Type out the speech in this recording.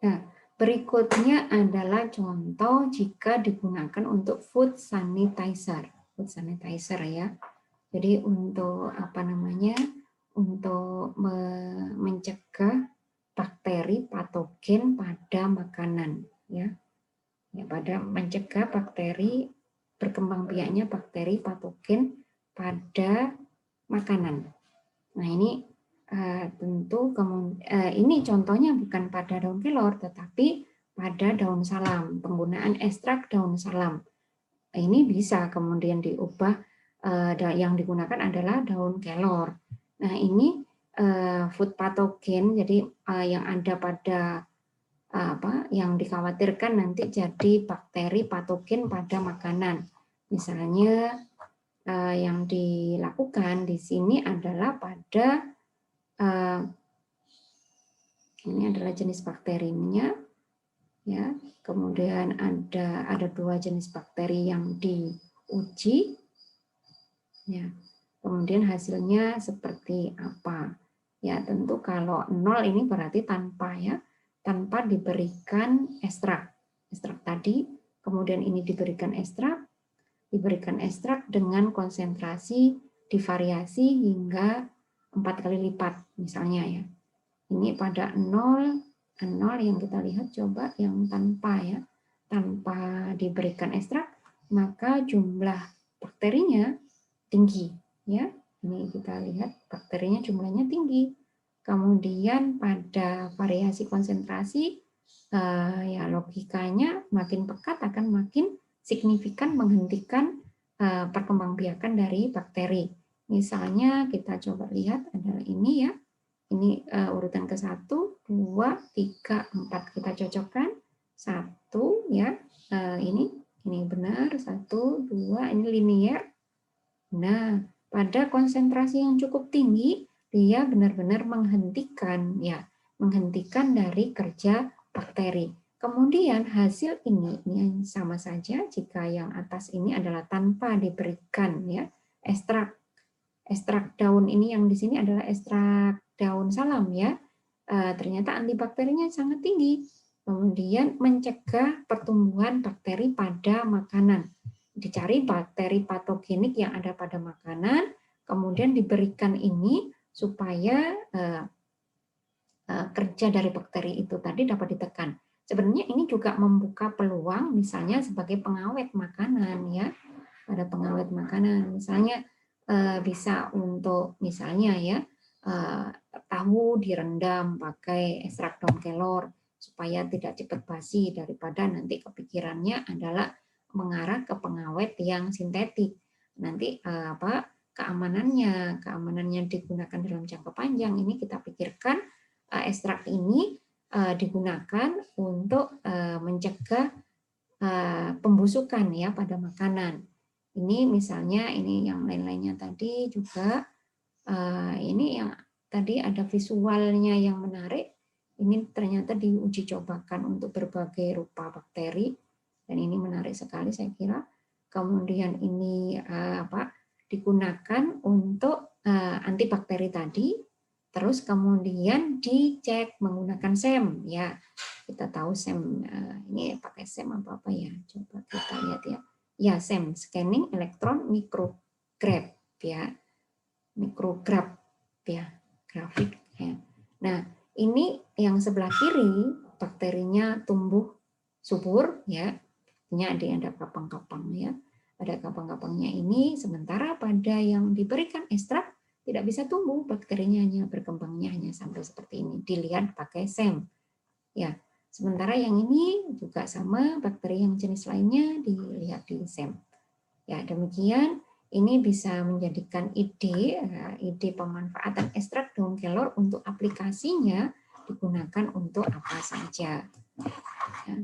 Nah, berikutnya adalah contoh jika digunakan untuk food sanitizer. Food sanitizer ya. Jadi untuk apa namanya? Untuk mencegah bakteri patogen pada makanan ya. Ya, pada mencegah bakteri berkembang biaknya bakteri patogen pada makanan. Nah, ini tentu ini contohnya bukan pada daun kelor, tetapi pada daun salam, penggunaan ekstrak daun salam. Ini bisa kemudian diubah, yang digunakan adalah daun kelor. Nah, ini food pathogen, jadi yang ada pada yang dikhawatirkan nanti jadi bakteri patogen pada makanan. Misalnya yang dilakukan di sini adalah pada ini adalah jenis bakterinya ya. Kemudian ada dua jenis bakteri yang diuji ya. Kemudian hasilnya seperti apa? Ya, tentu kalau 0 ini berarti tanpa ya, tanpa diberikan ekstrak. Ekstrak tadi, kemudian ini diberikan ekstrak dengan konsentrasi divariasi hingga 4 kali lipat misalnya ya. Ini pada 0 yang kita lihat coba yang tanpa ya, tanpa diberikan ekstrak, maka jumlah bakterinya tinggi ya. Ini kita lihat bakterinya jumlahnya tinggi. Kemudian pada variasi konsentrasi ya logikanya makin pekat akan makin signifikan menghentikan perkembangbiakan dari bakteri. Misalnya kita coba lihat adalah ini ya. Ini urutan ke 1, 2, 3, 4 kita cocokkan. 1 ya. Ini benar 1, 2 ini linier. Nah, pada konsentrasi yang cukup tinggi, dia benar-benar menghentikan dari kerja bakteri. Kemudian hasil ini sama saja jika yang atas ini adalah tanpa diberikan ya ekstrak daun ini yang di sini adalah ekstrak daun salam ya. Ternyata antibakterinya sangat tinggi. Kemudian mencegah pertumbuhan bakteri pada makanan. Dicari bakteri patogenik yang ada pada makanan, kemudian diberikan ini supaya kerja dari bakteri itu tadi dapat ditekan. Sebenarnya ini juga membuka peluang misalnya sebagai pengawet makanan ya. Pada pengawet makanan misalnya bisa untuk misalnya ya tahu direndam pakai ekstrak daun kelor supaya tidak cepat basi daripada nanti kepikirannya adalah mengarah ke pengawet yang sintetik. Nanti keamanannya digunakan dalam jangka panjang ini kita pikirkan ekstrak ini digunakan untuk mencegah pembusukan ya pada makanan. Ini misalnya ini yang lain-lainnya tadi juga ini yang tadi ada visualnya yang menarik. Ini ternyata diuji cobakan untuk berbagai rupa bakteri dan ini menarik sekali saya kira. Kemudian ini digunakan untuk antibakteri tadi. Terus kemudian dicek menggunakan SEM ya. Kita tahu SEM ini pakai SEM apa ya? Coba kita lihat ya. Ya, SEM, scanning elektron micrograph ya. Micrograph ya, grafik ya. Nah, ini yang sebelah kiri bakterinya tumbuh subur ya. Artinya ada kapang-kapang ya. Ada kapang-kapangnya ini, sementara pada yang diberikan ekstrak tidak bisa tumbuh, bakterinya hanya berkembangnya hanya sampai seperti ini. Dilihat pakai SEM. Ya, sementara yang ini juga sama, bakteri yang jenis lainnya dilihat di SEM. Ya, demikian ini bisa menjadikan ide pemanfaatan ekstrak daun kelor untuk aplikasinya digunakan untuk apa saja. Ya.